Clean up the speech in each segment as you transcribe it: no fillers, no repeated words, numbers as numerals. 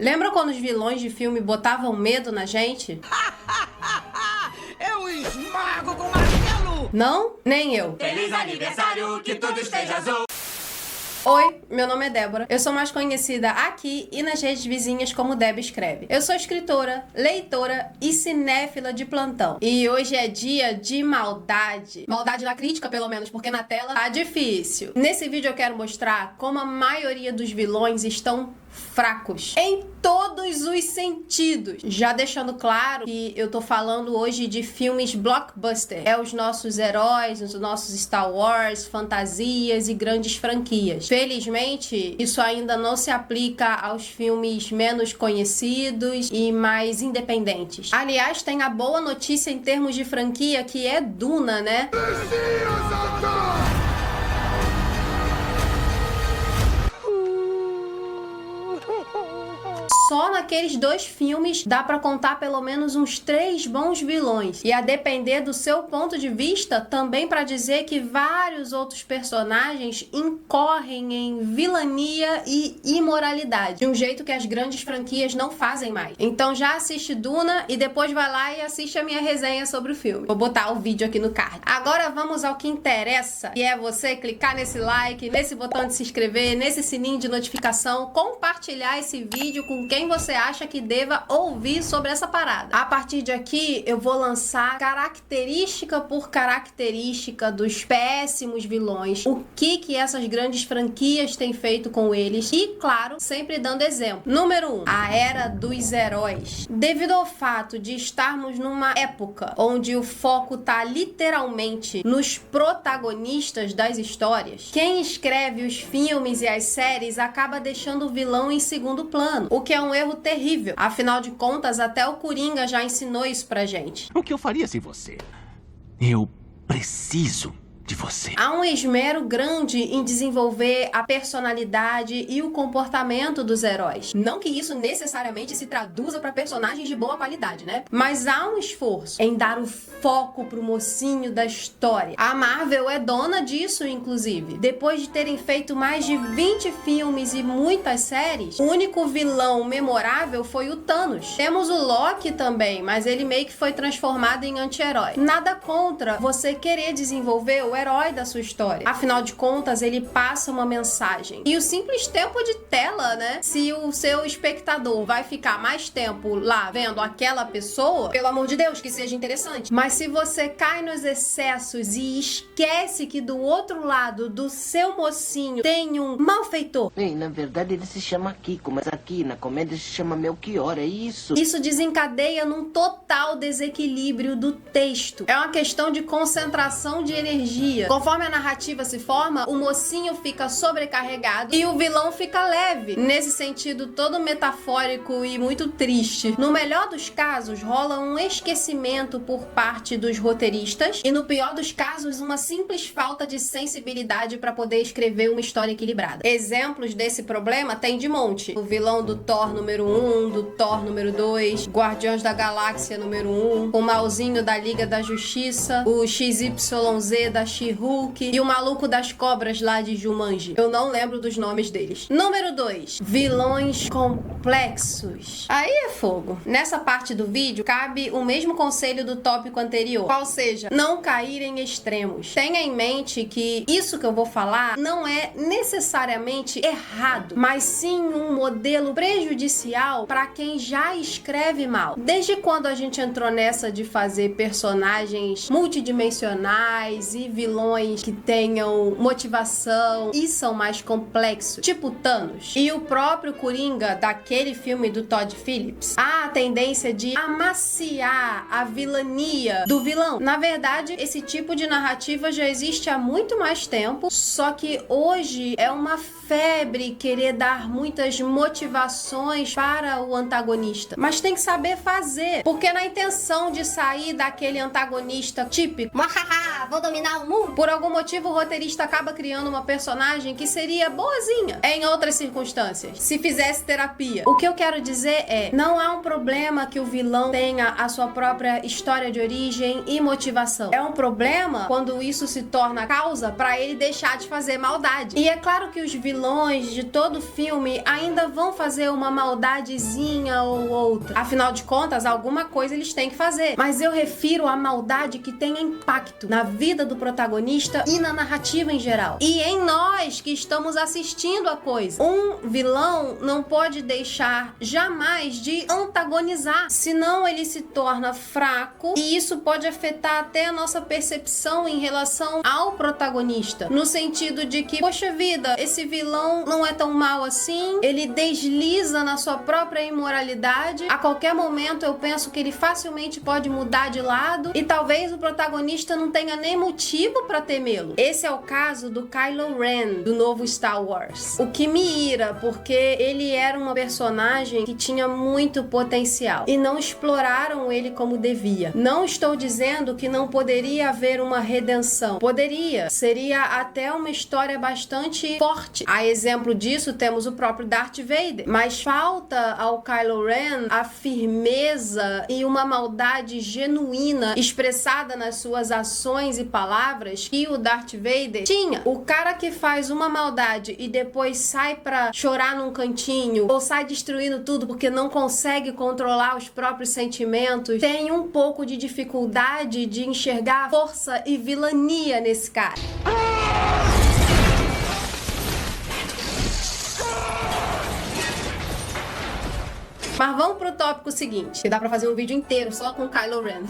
Lembra quando os vilões de filme botavam medo na gente? Eu esmago com martelo! Não? Nem eu. Feliz aniversário, que tudo esteja azul! Oi, meu nome é Débora. Eu sou mais conhecida aqui e nas redes vizinhas como Deb Escreve. Eu sou escritora, leitora e cinéfila de plantão. E hoje é dia de maldade. Maldade da crítica, pelo menos, porque na tela tá difícil. Nesse vídeo eu quero mostrar como a maioria dos vilões estão fracos em todos os sentidos. Já deixando claro que eu tô falando hoje de filmes blockbuster. É os nossos heróis, os nossos Star Wars, fantasias e grandes franquias. Felizmente, isso ainda não se aplica aos filmes menos conhecidos e mais independentes. Aliás, tem a boa notícia em termos de franquia, que é Duna, né? Só naqueles dois filmes dá pra contar pelo menos uns 3 bons vilões. E a depender do seu ponto de vista, também pra dizer que vários outros personagens incorrem em vilania e imoralidade. De um jeito que as grandes franquias não fazem mais. Então já assiste Duna e depois vai lá e assiste a minha resenha sobre o filme. Vou botar o vídeo aqui no card. Agora vamos ao que interessa, que é você clicar nesse like, nesse botão de se inscrever, nesse sininho de notificação, compartilhar esse vídeo com quem você acha que deva ouvir sobre essa parada. A partir de aqui, eu vou lançar característica por característica dos péssimos vilões, o que essas grandes franquias têm feito com eles e, claro, sempre dando exemplo. Número 1, a Era dos Heróis. Devido ao fato de estarmos numa época onde o foco tá literalmente nos protagonistas das histórias, quem escreve os filmes e as séries acaba deixando o vilão em segundo plano, o que é um erro terrível. Afinal de contas, até o Coringa já ensinou isso pra gente. O que eu faria sem você? Eu preciso de você. Há um esmero grande em desenvolver a personalidade e o comportamento dos heróis. Não que isso necessariamente se traduza para personagens de boa qualidade, né? Mas há um esforço em dar o foco pro mocinho da história. A Marvel é dona disso, inclusive. Depois de terem feito mais de 20 filmes e muitas séries, o único vilão memorável foi o Thanos. Temos o Loki também, mas ele meio que foi transformado em anti-herói. Nada contra você querer desenvolver o herói da sua história. Afinal de contas, ele passa uma mensagem. E o simples tempo de tela, né? Se o seu espectador vai ficar mais tempo lá vendo aquela pessoa, pelo amor de Deus, que seja interessante. Mas se você cai nos excessos e esquece que do outro lado do seu mocinho tem um malfeitor. Ei, na verdade ele se chama Kiko, mas aqui na comédia se chama Melchior, é isso? Isso desencadeia num total desequilíbrio do texto. É uma questão de concentração de energia. Conforme a narrativa se forma, o mocinho fica sobrecarregado e o vilão fica leve. Nesse sentido todo metafórico e muito triste. No melhor dos casos, rola um esquecimento por parte dos roteiristas e no pior dos casos, uma simples falta de sensibilidade para poder escrever uma história equilibrada. Exemplos desse problema tem de monte. O vilão do Thor número 1, do Thor número 2, Guardiões da Galáxia número 1, o malzinho da Liga da Justiça, o XYZ da She-Hulk e o maluco das cobras lá de Jumanji. Eu não lembro dos nomes deles. Número 2. Vilões complexos. Aí é fogo. Nessa parte do vídeo, cabe o mesmo conselho do tópico anterior. Qual seja, não cair em extremos. Tenha em mente que isso que eu vou falar não é necessariamente errado, mas sim um modelo prejudicial para quem já escreve mal. Desde quando a gente entrou nessa de fazer personagens multidimensionais e vilões que tenham motivação e são mais complexos, tipo Thanos e o próprio Coringa daquele filme do Todd Phillips, há a tendência de amaciar a vilania do vilão. Na verdade, esse tipo de narrativa já existe há muito mais tempo, só que hoje é uma febre querer dar muitas motivações para o antagonista. Mas tem que saber fazer, porque na intenção de sair daquele antagonista típico, vou dominar o Mu. Por algum motivo, o roteirista acaba criando uma personagem que seria boazinha em outras circunstâncias, se fizesse terapia. O que eu quero dizer é, não há um problema que o vilão tenha a sua própria história de origem e motivação. É um problema quando isso se torna causa pra ele deixar de fazer maldade. E é claro que os vilões de todo filme ainda vão fazer uma maldadezinha ou outra. Afinal de contas, alguma coisa eles têm que fazer. Mas eu refiro à maldade que tem impacto na vida do protagonista e na narrativa em geral. E em nós que estamos assistindo a coisa. Um vilão não pode deixar jamais de antagonizar, senão ele se torna fraco e isso pode afetar até a nossa percepção em relação ao protagonista. No sentido de que, poxa vida, esse vilão não é tão mal assim, ele desliza na sua própria imoralidade, a qualquer momento eu penso que ele facilmente pode mudar de lado e talvez o protagonista não tenha nem motivo pra temê-lo. Esse é o caso do Kylo Ren, do novo Star Wars. O que me ira, porque ele era uma personagem que tinha muito potencial e não exploraram ele como devia. Não estou dizendo que não poderia haver uma redenção. Poderia. Seria até uma história bastante forte. A exemplo disso, temos o próprio Darth Vader. Mas falta ao Kylo Ren a firmeza e uma maldade genuína expressada nas suas ações e palavras que o Darth Vader tinha. O cara que faz uma maldade e depois sai pra chorar num cantinho ou sai destruindo tudo porque não consegue controlar os próprios sentimentos, tem um pouco de dificuldade de enxergar força e vilania nesse cara. Mas vamos pro tópico seguinte, que dá pra fazer um vídeo inteiro só com Kylo Ren.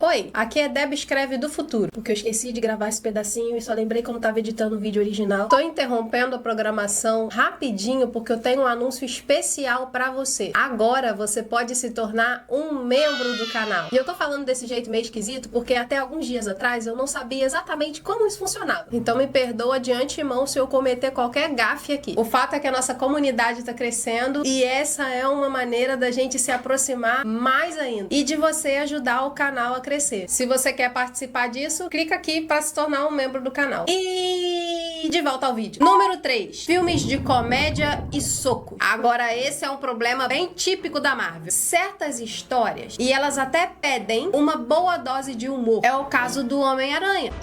Oi, aqui é Deb Escreve do Futuro, porque eu esqueci de gravar esse pedacinho e só lembrei quando tava editando o vídeo original. Tô interrompendo a programação rapidinho porque eu tenho um anúncio especial pra você. Agora você pode se tornar um membro do canal. E eu tô falando desse jeito meio esquisito porque até alguns dias atrás eu não sabia exatamente como isso funcionava. Então me perdoa de antemão se eu cometer qualquer gafe aqui. O fato é que a nossa comunidade tá crescendo e essa é uma maneira da gente se aproximar mais ainda e de você ajudar o canal a crescer. Se você quer participar disso, clica aqui para se tornar um membro do canal. E de volta ao vídeo. Número 3. Filmes de comédia e soco. Agora esse é um problema bem típico da Marvel. Certas histórias, e elas até pedem uma boa dose de humor. É o caso do Homem-Aranha.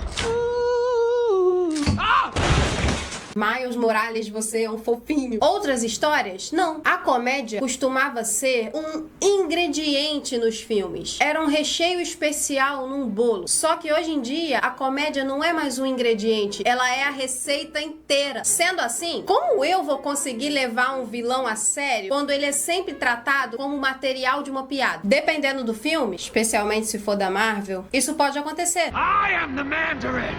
Miles Morales, você é um fofinho. Outras histórias? Não. A comédia costumava ser um ingrediente nos filmes. Era um recheio especial num bolo. Só que hoje em dia, a comédia não é mais um ingrediente. Ela é a receita inteira. Sendo assim, como eu vou conseguir levar um vilão a sério quando ele é sempre tratado como material de uma piada? Dependendo do filme, especialmente se for da Marvel, isso pode acontecer. I am the Mandarin!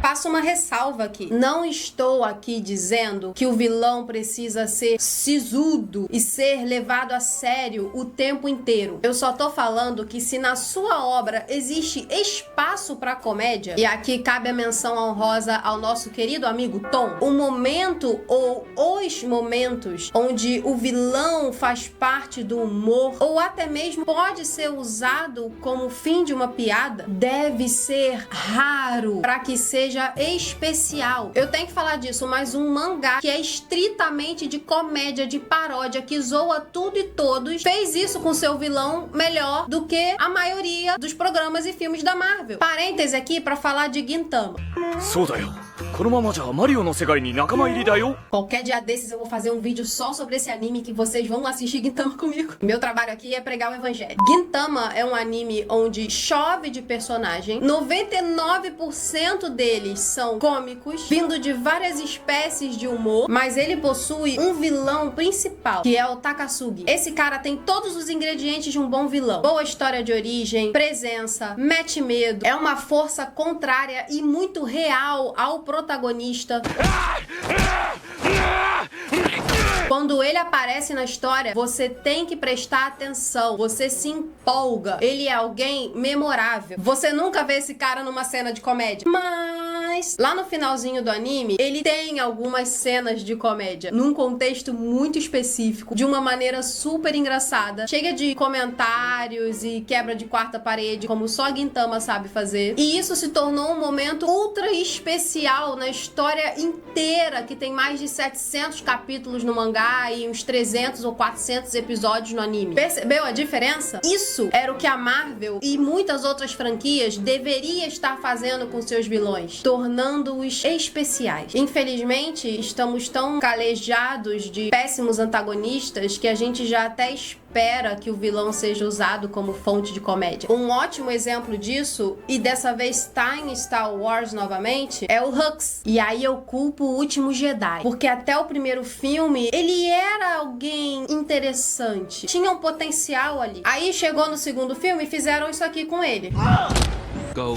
Faço uma ressalva aqui. Não estou aqui dizendo que o vilão precisa ser sisudo e ser levado a sério o tempo inteiro. Eu só tô falando que se na sua obra existe espaço para comédia, e aqui cabe a menção honrosa ao nosso querido amigo Tom, o momento ou os momentos onde o vilão faz parte do humor ou até mesmo pode ser usado como fim de uma piada, deve ser raro para que seja especial. Eu tenho que falar disso, mas um mangá que é estritamente de comédia, de paródia, que zoa tudo e todos, fez isso com seu vilão melhor do que a maioria dos programas e filmes da Marvel. Parêntese aqui para falar de Gintama. Qualquer dia desses eu vou fazer um vídeo só sobre esse anime que vocês vão assistir Gintama comigo. Meu trabalho aqui é pregar o evangelho. Gintama é um anime onde chove de personagem, 99% deles são cômicos, vindo de várias espécies de humor, mas ele possui um vilão principal, que é o Takasugi. Esse cara tem todos os ingredientes de um bom vilão. Boa história de origem, presença, mete medo, é uma força contrária e muito real ao protagonista. Quando ele aparece na história, você tem que prestar atenção, você se empolga. Ele é alguém memorável. Você nunca vê esse cara numa cena de comédia, mas Mas lá no finalzinho do anime, ele tem algumas cenas de comédia, num contexto muito específico, de uma maneira super engraçada, cheia de comentários e quebra de quarta parede, como só Gintama sabe fazer. E isso se tornou um momento ultra especial na história inteira, que tem mais de 700 capítulos no mangá e uns 300 ou 400 episódios no anime. Percebeu a diferença? Isso era o que a Marvel e muitas outras franquias deveria estar fazendo com seus vilões, tornando-os especiais. Infelizmente, estamos tão calejados de péssimos antagonistas que a gente já até espera que o vilão seja usado como fonte de comédia. Um ótimo exemplo disso, e dessa vez tá em Star Wars novamente, é o Hux. E aí eu culpo o Último Jedi, porque até o primeiro filme ele era alguém interessante, tinha um potencial ali. Aí chegou no segundo filme e fizeram isso aqui com ele. Go.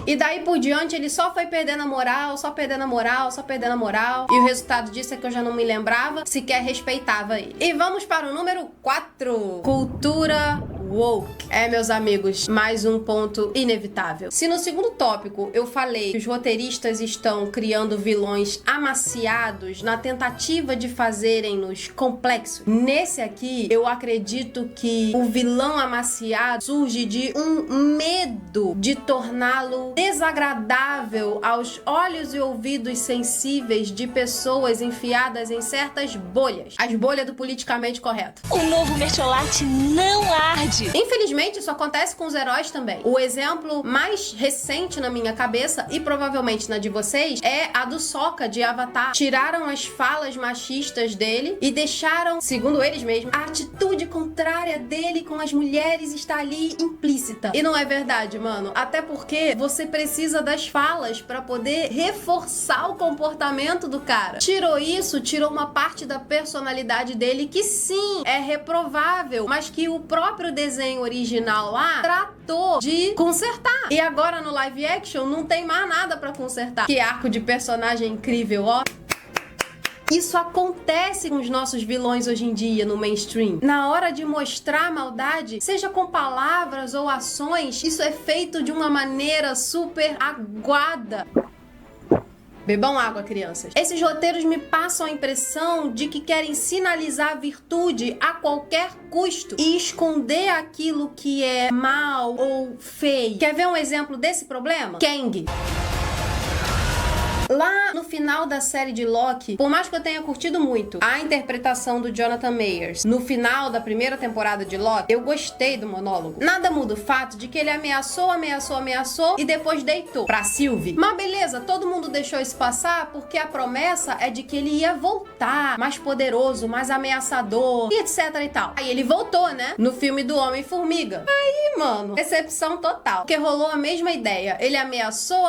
E daí por diante ele só foi perdendo a moral, só perdendo a moral, só perdendo a moral. E o resultado disso é que eu já não me lembrava, sequer respeitava ele. E vamos para o número 4. Cultura woke. É, meus amigos, mais um ponto inevitável. Se no segundo tópico eu falei que os roteiristas estão criando vilões amaciados na tentativa de fazerem-nos complexos, nesse aqui eu acredito que o vilão amaciado surge de um medo de torná-lo desagradável aos olhos e ouvidos sensíveis de pessoas enfiadas em certas bolhas. As bolhas do politicamente correto. O novo mertiolate não arde. Infelizmente, isso acontece com os heróis também. O exemplo mais recente na minha cabeça, e provavelmente na de vocês, é a do Sokka de Avatar. Tiraram as falas machistas dele e deixaram, segundo eles mesmos, a atitude contrária dele com as mulheres está ali implícita. E não é verdade, mano. Até porque você precisa das falas pra poder reforçar o comportamento do cara. Tirou isso, tirou uma parte da personalidade dele que sim, é reprovável, mas que o próprio desenho original lá tratou de consertar. E agora no live action não tem mais nada pra consertar. Que arco de personagem incrível, ó. Isso acontece com os nossos vilões hoje em dia no mainstream. Na hora de mostrar a maldade, seja com palavras ou ações, isso é feito de uma maneira super aguada. Bebam água, crianças. Esses roteiros me passam a impressão de que querem sinalizar virtude a qualquer custo e esconder aquilo que é mal ou feio. Quer ver um exemplo desse problema? Kang. Lá no final da série de Loki, por mais que eu tenha curtido muito a interpretação do Jonathan Majors no final da primeira temporada de Loki, eu gostei do monólogo. Nada muda o fato de que ele ameaçou e depois deitou pra Sylvie. Mas beleza, todo mundo deixou isso passar porque a promessa é de que ele ia voltar mais poderoso, mais ameaçador e etc e tal. Aí ele voltou, né? No filme do Homem-Formiga. Aí, mano, decepção total. Porque rolou a mesma ideia. Ele ameaçou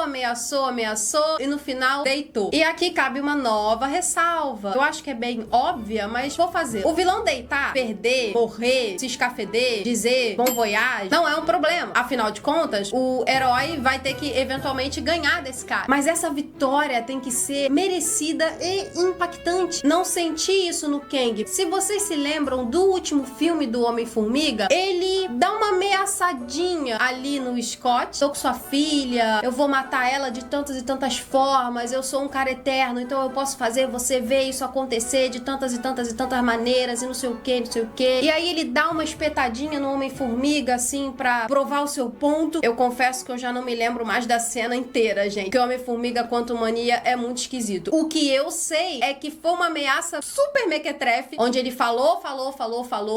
e no final deitou. E aqui cabe uma nova ressalva. Eu acho que é bem óbvia, mas vou fazer. O vilão deitar, perder, morrer, se escafeder, dizer bom voyage, não é um problema. Afinal de contas, o herói vai ter que eventualmente ganhar desse cara. Mas essa vitória tem que ser merecida e impactante. Não senti isso no Kang. Se vocês se lembram do último filme do Homem-Formiga, ele dá uma ameaçadinha ali no Scott. Tô com sua filha, eu vou matar ela de tantas e tantas formas, eu sou um cara eterno, então eu posso fazer você ver isso acontecer de tantas e tantas e tantas maneiras e não sei o que, não sei o que. E aí ele dá uma espetadinha no Homem-Formiga, assim, pra provar o seu ponto. Eu confesso que eu já não me lembro mais da cena inteira, gente. Porque o Homem-Formiga Quantumania é muito esquisito. O que eu sei é que foi uma ameaça super mequetrefe, onde ele falou.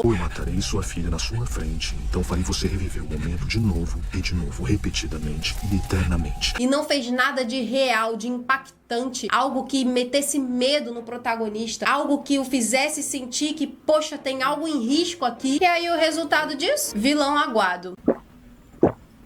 Eu matarei sua filha na sua frente, então farei você reviver o momento de novo, repetidamente e eternamente. E não fez nada de real, de impactante, algo que metesse medo no protagonista, algo que o fizesse sentir que, poxa, tem algo em risco aqui. E aí o resultado disso? Vilão aguado.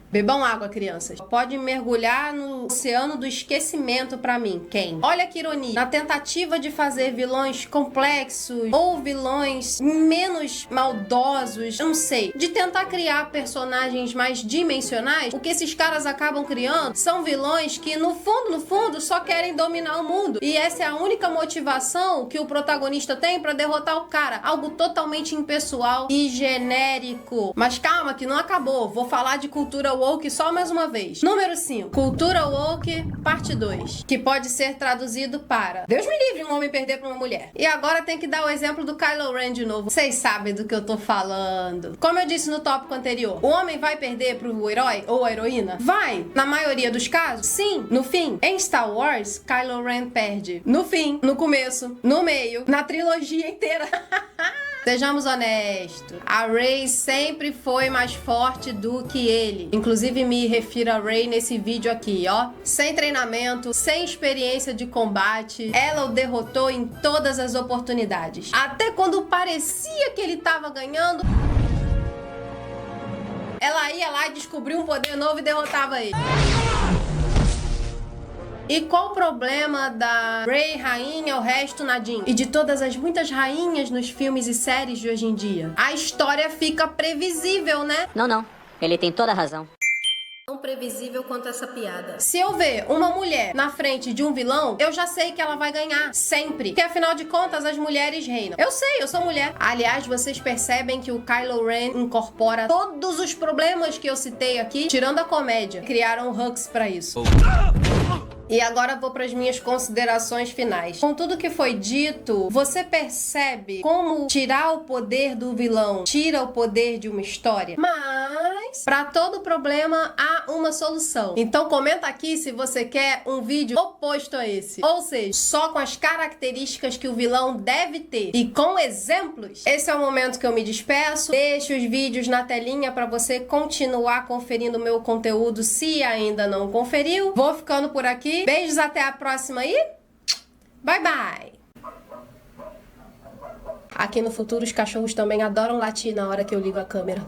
Bebam água, crianças. Pode mergulhar no oceano do esquecimento pra mim, Kang. Olha que ironia. Na tentativa de fazer vilões complexos ou vilões menos maldosos, eu não sei, de tentar criar personagens mais dimensionais, o que esses caras acabam criando são vilões que, no fundo, só querem dominar o mundo. E essa é a única motivação que o protagonista tem pra derrotar o cara. Algo totalmente impessoal e genérico. Mas calma, que não acabou. Vou falar de cultura woke só mais uma vez. Número 5. Cultura woke, parte 2. Que pode ser traduzido para: Deus me livre um homem perder pra uma mulher. E agora tem que dar o exemplo do Kylo Ren de novo. Vocês sabem do que eu tô falando. Como eu disse no tópico anterior, o homem vai perder pro herói ou a heroína? Vai. Na maioria dos casos, sim. No fim, em Star Wars, Kylo Ren perde. No fim, no começo, no meio, na trilogia inteira. Sejamos honestos, a Rey sempre foi mais forte do que ele. Inclusive me refiro a Rey nesse vídeo aqui, ó. Sem treinamento, sem experiência de combate, ela o derrotou em todas as oportunidades. Até quando parecia que ele tava ganhando, ela ia lá e descobriu um poder novo e derrotava ele. E qual o problema da Rey rainha, o resto nadinho? E de todas as muitas rainhas nos filmes e séries de hoje em dia? A história fica previsível, né? Não. Ele tem toda a razão. Tão previsível quanto essa piada. Se eu ver uma mulher na frente de um vilão, eu já sei que ela vai ganhar. Sempre. Porque afinal de contas, as mulheres reinam. Eu sei, eu sou mulher. Aliás, vocês percebem que o Kylo Ren incorpora todos os problemas que eu citei aqui, tirando a comédia. Criaram o Hux pra isso. E agora vou para as minhas considerações finais. Com tudo que foi dito, você percebe como tirar o poder do vilão tira o poder de uma história? Mas, para todo problema, há uma solução. Então comenta aqui se você quer um vídeo oposto a esse. Ou seja, só com as características que o vilão deve ter. E com exemplos. Esse é o momento que eu me despeço. Deixo os vídeos na telinha para você continuar conferindo o meu conteúdo se ainda não conferiu. Vou ficando por aqui. Beijos, até a próxima e bye bye! Aqui no futuro os cachorros também adoram latir na hora que eu ligo a câmera.